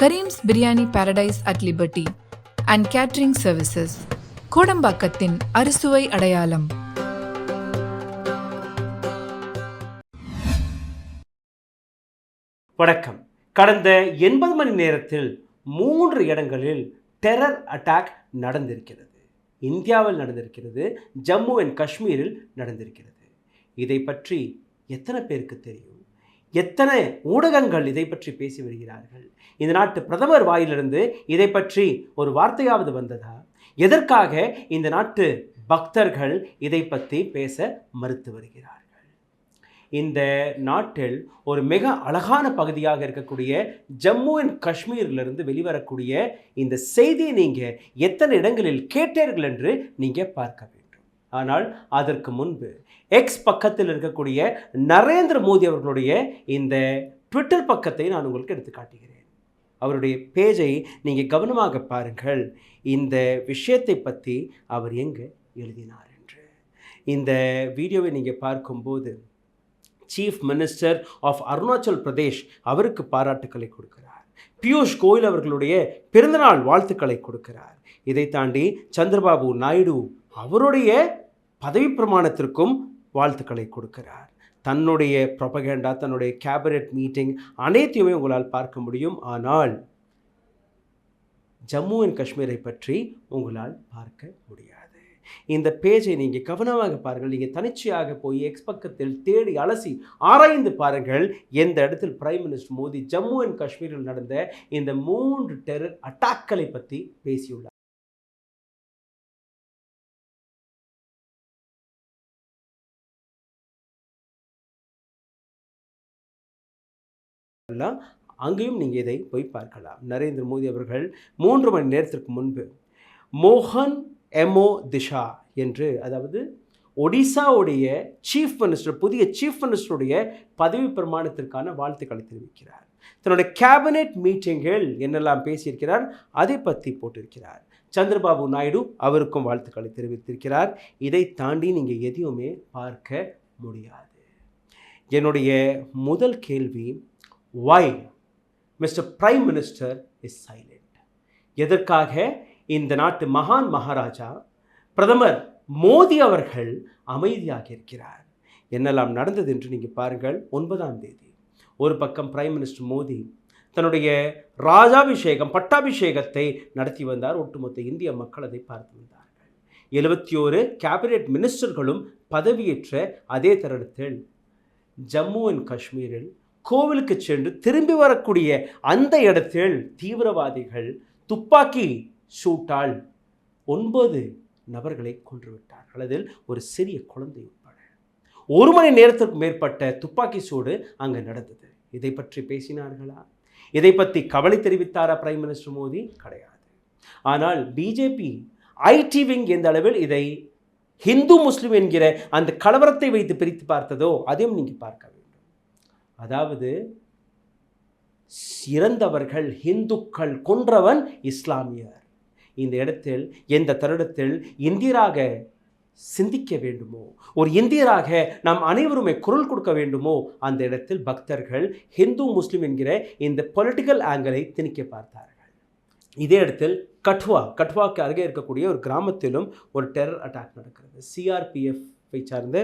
Karim's biryani paradise at liberty and catering services, கோடம்பாக்கத்தின் அறுசுவை அடையாளம். வணக்கம். கடந்த 80 மணி நேரத்தில் 3 இடங்களில் டெரர் அட்டாக் நடந்திருக்கிறது. இந்தியாவில் நடந்திருக்கிறது, ஜம்மு அண்ட் காஷ்மீரில் நடந்திருக்கிறது. இதை பற்றி எத்தனை பேருக்கு தெரியும்? எத்தனை ஊடகங்கள் இதை பற்றி பேசி வருகிறார்கள்? இந்த நாட்டு பிரதமர் வாயிலிருந்து இதை பற்றி ஒரு வார்த்தையாவது வந்ததா? எதற்காக இந்த நாட்டு பக்தர்கள் இதை பற்றி பேச மறுத்து வருகிறார்கள்? இந்த நாட்டில் ஒரு மிக அழகான பகுதியாக இருக்கக்கூடிய ஜம்மு அண்ட் காஷ்மீரிலிருந்து வெளிவரக்கூடிய இந்த செய்தியை நீங்கள் எத்தனை இடங்களில் கேட்டீர்கள் என்று நீங்கள் பார்க்க வேண்டும். ஆனால் அதற்கு முன்பு எக்ஸ் பக்கத்தில் இருக்கக்கூடிய நரேந்திர மோடி அவர்களுடைய இந்த ட்விட்டர் பக்கத்தை நான் உங்களுக்கு எடுத்து காட்டுகிறேன். அவருடைய பேஜை நீங்கள் கவனமாக பாருங்கள். இந்த விஷயத்தை பற்றி அவர் எங்கே எழுதினார் என்று. இந்த வீடியோவை நீங்கள் பார்க்கும்போது chief minister of Arunachal Pradesh அவருக்கு பாராட்டுக்களை கொடுக்கிறார். பியூஷ் கோயல் அவர்களுடைய பிறந்தநாள் வாழ்த்துக்களை கொடுக்கிறார். இதை தாண்டி சந்திரபாபு நாயுடு அவருடைய பதவி பிரமாணத்திற்கும் வாழ்த்துக்களை கொடுக்கிறார். தன்னுடைய ப்ரொபகேண்டா, தன்னுடைய கேபினட் மீட்டிங் அனைத்தையுமே உங்களால் பார்க்க முடியும். ஆனால் ஜம்மு அண்ட் காஷ்மீரை பற்றி உங்களால் பார்க்க முடியாது. இந்த பேஜை நீங்கள் கவனமாக பாருங்கள். நீங்கள் தனிச்சையாக போய் எக்ஸ் பக்கத்தில் தேடி அலசி ஆராய்ந்து பாருங்கள். எந்த இடத்தில் prime minister Modi Jammu and காஷ்மீரில் நடந்த இந்த 3 டெரர் அட்டாக்களை பற்றி பேசியுள்ளார். அங்கேயும் நீங்கள் இதை போய் பார்க்கலாம். நரேந்திர மோடி அவர்கள் 3 மணி நேரத்திற்கு முன்பு மோகன் எமோ திஷா என்று, அதாவது ஒடிசாவுடைய சீஃப் மினிஸ்டர், புதிய சீஃப் மினிஸ்டருடைய பதவி பிரமாணத்திற்கான வாழ்த்துக்களை தெரிவிக்கிறார். தன்னுடைய கேபினெட் மீட்டிங்கில் என்னெல்லாம் பேசியிருக்கிறார் அதை பற்றி போட்டிருக்கிறார். சந்திரபாபு நாயுடு அவருக்கும் வாழ்த்துக்களை தெரிவித்திருக்கிறார். இதை தாண்டி நீங்கள் எதையுமே பார்க்க முடியாது. என்னுடைய முதல் கேள்வி, why Mr. Prime Minister is silent? எதற்காக இந்த நாட்டு மகான் மகாராஜா பிரதமர் மோடி அவர்கள் அமைதியாக இருக்கிறார்? என்னெல்லாம் நடந்தது என்று நீங்கள் பாருங்கள். 9ஆம் தேதி ஒரு பக்கம் பிரைம் மினிஸ்டர் மோடி தன்னுடைய ராஜாபிஷேகம், பட்டாபிஷேகத்தை நடத்தி வந்தார். ஒட்டுமொத்த இந்திய மக்கள் அதை பார்த்து வந்தார்கள். 71 கேபினெட் மினிஸ்டர்களும் பதவியேற்ற அதே தருணத்தில் ஜம்மு அண்ட் காஷ்மீரில் கோவிலுக்கு சென்று திரும்பி வரக்கூடிய அந்த இடத்தில் தீவிரவாதிகள் துப்பாக்கி சூட்டால் 9 நபர்களை கொன்றுவிட்டார்கள். அதில் ஒரு சிறிய குழந்தை உட்பட 1 மணி நேரத்திற்கு மேற்பட்ட துப்பாக்கி சூடு அங்கே நடந்தது. இதை பற்றி பேசினார்களா? இதை பற்றி கவலை தெரிவித்தாரா பிரைம் மினிஸ்டர் மோடி? கிடையாது. ஆனால் பிஜேபி ஐடி விங் எந்த அளவில் இதை ஹிந்து முஸ்லிம் என்கிற அந்த கலவரத்தை வைத்து பிரித்து பார்த்ததோ அதையும் நீங்கள் பார்க்க வேண்டும். அதாவது இறந்தவர்கள் இந்துக்கள், கொன்றவன் இஸ்லாமியர். இந்த இடத்தில் எந்த தருணத்தில் இந்தியராக சிந்திக்க வேண்டுமோ, ஒரு இந்தியராக நாம் அனைவருமே குரல் கொடுக்க வேண்டுமோ, அந்த இடத்தில் பக்தர்கள் ஹிந்து முஸ்லிம் என்கிற இந்த பொலிட்டிக்கல் ஆங்கிளை திணிக்க பார்த்தார்கள். இதே இடத்தில் கட்வாக்கு அருகே இருக்கக்கூடிய ஒரு கிராமத்திலும் ஒரு டெரர் அட்டாக் நடக்கிறது. சிஆர்பிஎஃப்பை சார்ந்த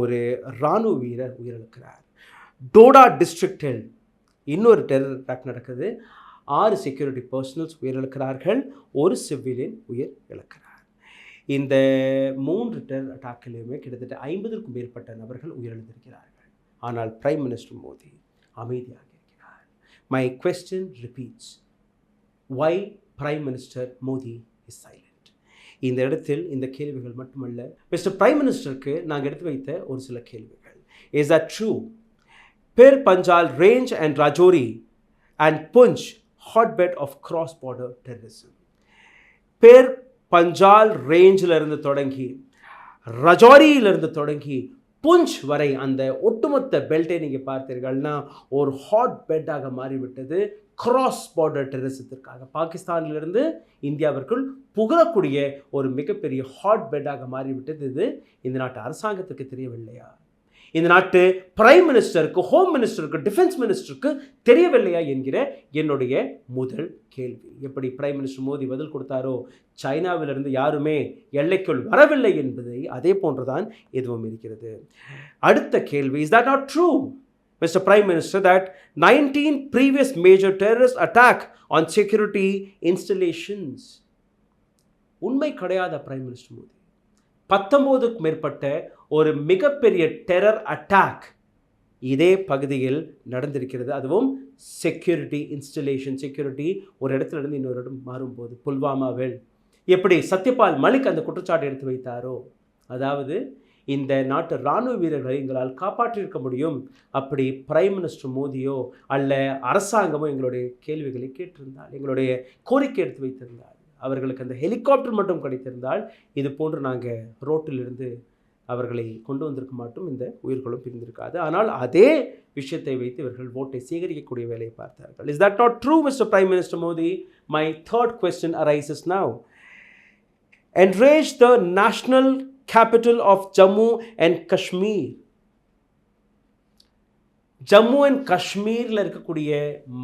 ஒரு இராணுவ வீரர் உயிரிழக்கிறார். டோடா டிஸ்ட்ரிக்டில் இன்னொரு டெரர் அட்டாக் நடக்குது. 6 செக்யூரிட்டி பர்சனல்ஸ் உயிரிழக்கிறார்கள், ஒரு சிவிலியன் உயிர் இழக்கிறார். இந்த 3 டெரர் அட்டாக்கிலுமே கிட்டத்தட்ட 50க்கும் மேற்பட்ட நபர்கள் உயிரிழந்திருக்கிறார்கள். ஆனால் பிரைம் மினிஸ்டர் மோடி அமைதியாக இருக்கிறார். My question repeats, why Prime Minister Modi is silent? இந்த இடத்தில் இந்த கேள்விகள் மட்டுமல்ல, மிஸ்டர் பிரைம் மினிஸ்டருக்கு நாங்கள் எடுத்து வைத்த ஒரு சில கேள்விகள். Is that true? Pir Panjal range and Rajouri and Punch hotbed of cross-border terrorism. Pir Panjal ரேஞ்சிலிருந்து தொடங்கி, ரஜோரியிலிருந்து தொடங்கி புஞ்ச் வரை அந்த ஒட்டுமொத்த பெல்ட்டை நீங்கள் பார்த்தீர்கள்னா ஒரு ஹாட் பெட்டாக மாறிவிட்டது. கிராஸ் பார்டர் டெரரிசத்திற்காக பாகிஸ்தானிலிருந்து இந்தியாவிற்குள் புகழக்கூடிய ஒரு மிகப்பெரிய ஹாட் பெட்டாக மாறிவிட்டது. இது இந்த நாட்டு அரசாங்கத்துக்கு தெரியவில்லையா? இந்த நாட்டு பிரைம் மினிஸ்டருக்கு, ஹோம் மினிஸ்டருக்கு, டிஃபென்ஸ் மினிஸ்டருக்கு தெரியவில்லையா என்கிற என்னுடைய முதல் கேள்வி. எப்படி பிரைம் மினிஸ்டர் மோடி பதில் கொடுத்தாரோ, சைனாவிலிருந்து யாருமே எல்லைக்குள் வரவில்லை என்பதை அதே போன்றுதான் எதுவும் இருக்கிறது. அடுத்த கேள்வி, is that not true Mr. Prime Minister, that 19 previous major terrorist attack on security installations? உண்மை கிடையாத பிரைம் மினிஸ்டர் மோடி? 19க்கு மேற்பட்ட ஒரு மிகப்பெரிய டெரர் அட்டாக் இதே பகுதியில் நடந்திருக்கிறது. அதுவும் செக்யூரிட்டி இன்ஸ்டலேஷன், செக்யூரிட்டி ஒரு இடத்துல இருந்து இன்னொரு இடம் மாறும்போது. புல்வாமாவில் எப்படி சத்யபால் மலிக் அந்த குற்றச்சாட்டு எடுத்து வைத்தாரோ, அதாவது இந்த நாட்டு இராணுவ வீரர்களை எங்களால் காப்பாற்றியிருக்க முடியும், அப்படி பிரைம் மினிஸ்டர் மோடியோ அல்ல அரசாங்கமோ எங்களுடைய கேள்விகளை கேட்டிருந்தால், எங்களுடைய கோரிக்கை எடுத்து வைத்திருந்தால், அவர்களுக்கு அந்த ஹெலிகாப்டர் மட்டும் கிடைத்திருந்தால் இது போன்று நாங்கள் ரோட்டிலிருந்து அவர்களை கொண்டு வந்திருக்க மாட்டோம், இந்த உயிர்களும் பிரிந்திருக்காது. ஆனால் அதே விஷயத்தை வைத்து இவர்கள் ஓட்டை சேகரிக்கக்கூடிய வேலையை பார்த்தார்கள். Is that not true mister prime minister Modi? My third question arises now. Enrage the national capital of Jammu and Kashmir. Jammu and காஷ்மீரில் இருக்கக்கூடிய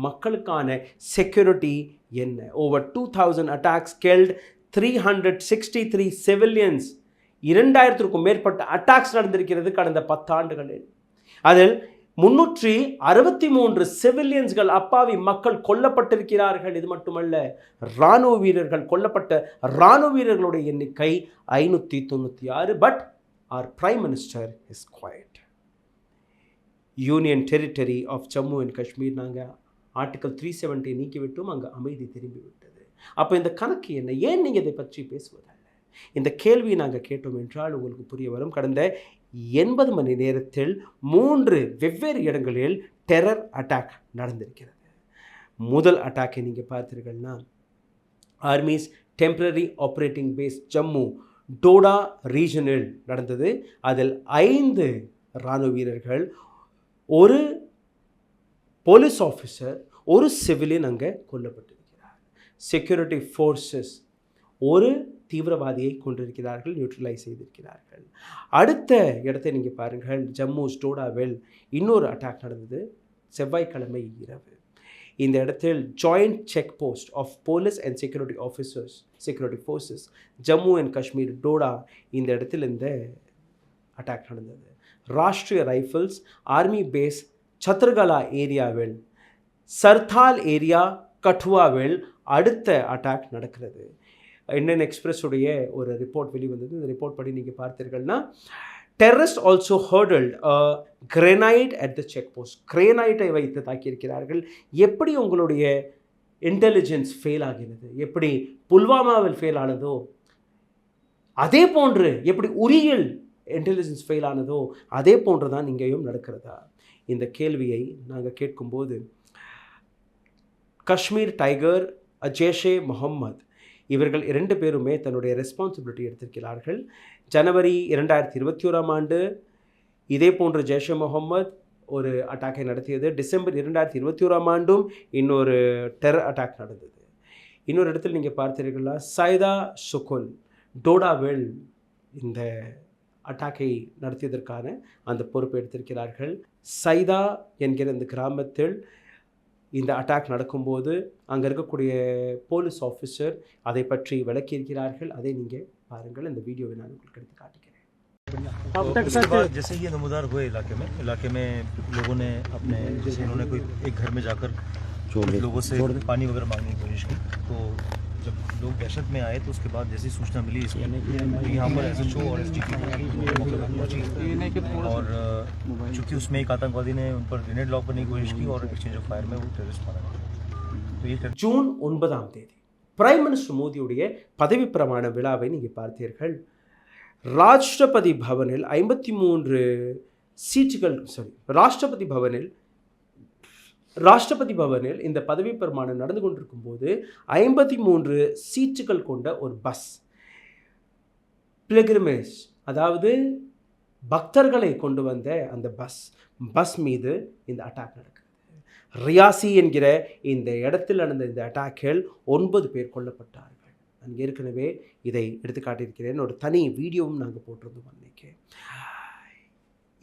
மக்களுக்கான செக்யூரிட்டி என்ன? Over 2000 attacks killed 363 civilians. 2000க்கும் மேற்பட்ட அட்டாக்ஸ் நடந்திருக்கிறது கடந்த 10 ஆண்டுகளில். அதில் 363 சிவிலியன்ஸ்கள், அப்பாவி மக்கள் கொல்லப்பட்டிருக்கிறார்கள். இது மட்டுமல்ல, இராணுவ வீரர்கள் கொல்லப்பட்ட இராணுவ வீரர்களுடைய எண்ணிக்கை 596. But our prime minister is quiet. Union territory of Jammu and Kashmir நாங்கள் ஆர்டிகல் 370 நீக்கிவிட்டோம், அங்கே அமைதி திரும்பி விட்டது. அப்போ இந்த கணக்கு என்ன? ஏன் நீங்கள் இதை பற்றி பேசுவதல்ல? இந்த கேள்வியை நாங்கள் கேட்டோம் என்றால் உங்களுக்கு புரிய வரும். கடந்த 80 மணி நேரத்தில் 3 வெவ்வேறு இடங்களில் டெரர் அட்டாக் நடந்திருக்கிறது. முதல் அட்டாக்கை நீங்கள் பார்த்தீர்கள்னா, army's temporary operating base Jammu Doda ரீஜனில் நடந்தது. அதில் 5 இராணுவ வீரர்கள், ஒரு போலீஸ் ஆஃபீஸர், ஒரு சிவிலியன் அங்கே கொல்லப்பட்டிருக்கிறார். செக்யூரிட்டி ஃபோர்ஸஸ் ஒரு தீவிரவாதியை கொண்டிருக்கிறார்கள், நியூட்ரலைஸ் செய்திருக்கிறார்கள். அடுத்த இடத்தை நீங்கள் பாருங்கள், ஜம்மு டோடாவில் இன்னொரு அட்டாக் நடந்தது செவ்வாய்க்கிழமை இரவு. இந்த இடத்தில் joint check post of police and security officers, security forces Jammu and Kashmir Doda, இந்த இடத்தில் இந்த அட்டாக் நடந்தது. Rashtriya rifles army base Chattergala ஏரியாவில், சர்தால் ஏரியா கட்டுவாவில் அடுத்த அட்டாக் நடக்கிறது. இந்தியன் எக்ஸ்பிரஸுடைய ஒரு ரிப்போர்ட் வெளிவந்தது. இந்த ரிப்போர்ட் படி நீங்கள் பார்த்தீர்கள்னா, terrorist also hurled grenade at the check post. கிரெனைட்டை வைத்து தாக்கியிருக்கிறார்கள். எப்படி உங்களுடைய இன்டெலிஜென்ஸ் ஃபெயில் ஆகிறது, எப்படி புல்வாமாவில் ஃபெயில் ஆனதோ அதே போன்று, எப்படி உரியில் இன்டெலிஜென்ஸ் ஃபெயில் ஆனதோ அதே போன்று தான் இங்கேயும் நடக்கிறதா? இந்த கேள்வியை நாங்கள் கேட்கும்போது, காஷ்மீர் டைகர், ஜெய்ஷே முகம்மது இவர்கள் 2 பேருமே தன்னுடைய ரெஸ்பான்சிபிலிட்டி எடுத்திருக்கிறார்கள். ஜனவரி 2021ஆம் ஆண்டு இதே போன்று ஜெய்ஷே முகம்மது ஒரு அட்டாக்கை நடத்தியது. டிசம்பர் 2021ஆம் ஆண்டும் இன்னொரு டெரர் அட்டாக் நடந்தது. இன்னொரு இடத்தில் நீங்கள் பார்த்தீர்களா, சைதா சுகுல் டோடாவில் இந்த அட்டாக்கை நடத்தியதற்கான அந்த பொறுப்பை எடுத்திருக்கிறார்கள். சைதா என்கிற இந்த கிராமத்தில் இந்த அட்டாக் நடக்கும்போது அங்கே இருக்கக்கூடிய போலீஸ் ஆஃபீஸர் அதை பற்றி விளக்கியிருக்கிறார்கள். அதை நீங்கள் பாருங்கள். இந்த வீடியோவை நான் உங்களுக்கு எடுத்து காட்டுகிறேன். उसके बाद जैसे ये नमूदार हुए इलाके में लोगों ने अपने, जैसे इन्होंने कोई एक घर में जाकर लोगों से पानी वगैरह मांगने की कोशिश की, तो जब लोग दहशत में आए तो उसके बाद जैसी सूचना मिली इसकी, तो यहाँ पर SHO और SDP मौके पर पहुँची, और चूँकि उसमें एक आतंकवादी ने उन पर ग्रेनेड लॉक करने की कोशिश की और एक्सचेंज ऑफ फायर में वो टेररिस्ट मारा गया. तो ये ஜூன் 9ஆம் தேதி பிரைம் மினிஸ்டர் மோடியுடைய பதவி பிரமாண விழாவை நீங்கள் பார்த்தீர்கள். ராஷ்டிரபதி பவனில் 53 சீட்டுகள், ராஷ்டிரபதி பவனில் இந்த பதவி பிரமாணம் நடந்து கொண்டிருக்கும் போது 53 சீட்டுகள் கொண்ட ஒரு பஸ், பில்கிரிமேஜ், அதாவது பக்தர்களை கொண்டு வந்த அந்த பஸ் மீது இந்த அட்டாக் நடக்கிறது. ரியாசி என்கிற இந்த இடத்தில் நடந்த இந்த அட்டாக்கில் 9 பேர் கொல்லப்பட்டார்கள். நான் ஏற்கனவே இதை எடுத்து காட்டியிருக்கிறேன். ஒரு தனி வீடியோவும் நாங்கள் போட்டிருந்தோம் அன்னைக்கு.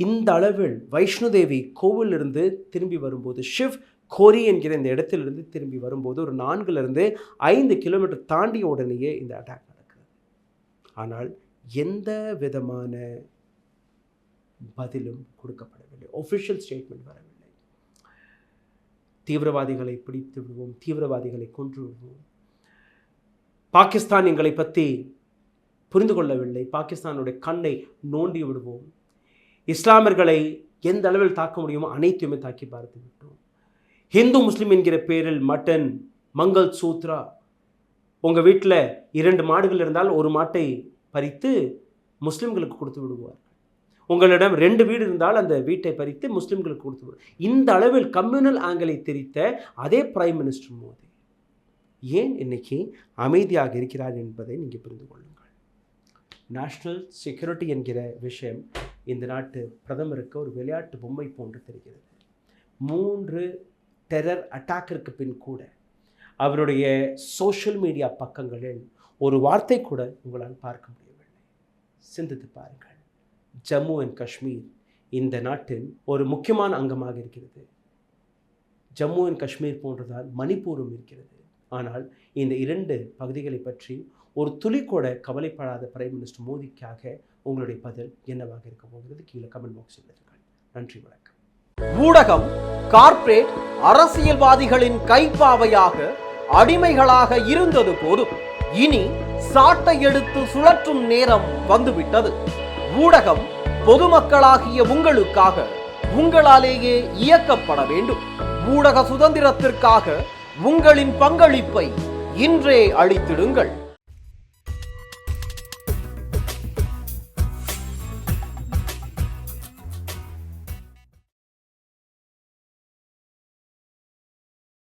இந்த அளவில் வைஷ்ணோதேவி கோவிலிருந்து திரும்பி வரும்போது, ஷிவ் கோரி என்கிற இந்த இடத்திலிருந்து திரும்பி வரும்போது ஒரு 4 to 5 கிலோமீட்டர் தாண்டிய உடனேயே இந்த அட்டாக் நடக்கிறது. ஆனால் எந்த விதமான பதிலும் கொடுக்கப்படவில்லை. ஒஃபிஷியல் ஸ்டேட்மெண்ட் வரவில்லை. தீவிரவாதிகளை பிடித்து விடுவோம், தீவிரவாதிகளை கொன்று விடுவோம், பாகிஸ்தான் எங்களை பற்றி புரிந்து கொள்ளவில்லை, பாகிஸ்தானுடைய கண்ணை நோண்டி விடுவோம், இஸ்லாமியர்களை எந்த அளவில் தாக்க முடியுமோ அனைத்தையுமே தாக்கி பார்த்து விட்டோம். ஹிந்து முஸ்லீம் என்கிற பேரில் மட்டன், மங்கள் சூத்ரா, உங்கள் வீட்டில் 2 மாடுகள் இருந்தால் ஒரு மாட்டை பறித்து முஸ்லீம்களுக்கு கொடுத்து விடுவார். உங்களிடம் 2 வீடு இருந்தால் அந்த வீட்டை பறித்து முஸ்லீம்களுக்கு கொடுத்து விடுவார். இந்த அளவில் கம்யூனல் ஆங்கிளை தெரித்த அதே பிரைம் மினிஸ்டர் மோடி ஏன் இன்னைக்கு அமைதியாக இருக்கிறார் என்பதை நீங்கள் புரிந்து கொள்ளுங்கள். நேஷ்னல் செக்யூரிட்டி என்கிற விஷயம் இந்த நாட்டு பிரதமருக்கு ஒரு விளையாட்டு பொம்மை போன்று தெரிகிறது. 3 டெரர் அட்டாக்கிற்கு பின் கூட அவருடைய சோஷியல் மீடியா பக்கங்களில் ஒரு வார்த்தை கூட உங்களால் பார்க்க முடியவில்லை. சிந்தித்து பாருங்கள். ஜம்மு அண்ட் காஷ்மீர் இந்த நாட்டின் ஒரு முக்கியமான அங்கமாக இருக்கிறது. ஜம்மு அண்ட் காஷ்மீர் போன்றதால் மணிப்பூரும் இருக்கிறது. ஆனால் இந்த 2 பகுதிகளை பற்றி ஒரு துளி கூட கவலைப்படாத பிரைம் மினிஸ்டர் மோடிக்காக உங்களுடைய பதில் என்னவாக இருக்க போகிறது? கீழே கமெண்ட் பாக்ஸில் எழுதுங்கள். நன்றி, வணக்கம். ஊடகம் கார்ப்பரேட் அரசியல்வாதிகளின் கைப்பாவையாக அடிமைகளாக இருந்தது போதும், இனி சாட்டை எடுத்து சுழற்றும் நேரம் வந்துவிட்டது. ஊடகம் பொதுமக்களாகிய உங்களுக்காக, உங்களாலேயே இயக்கப்பட வேண்டும். ஊடக சுதந்திரத்திற்காக உங்களின் பங்களிப்பை இன்றே அளித்திடுங்கள்.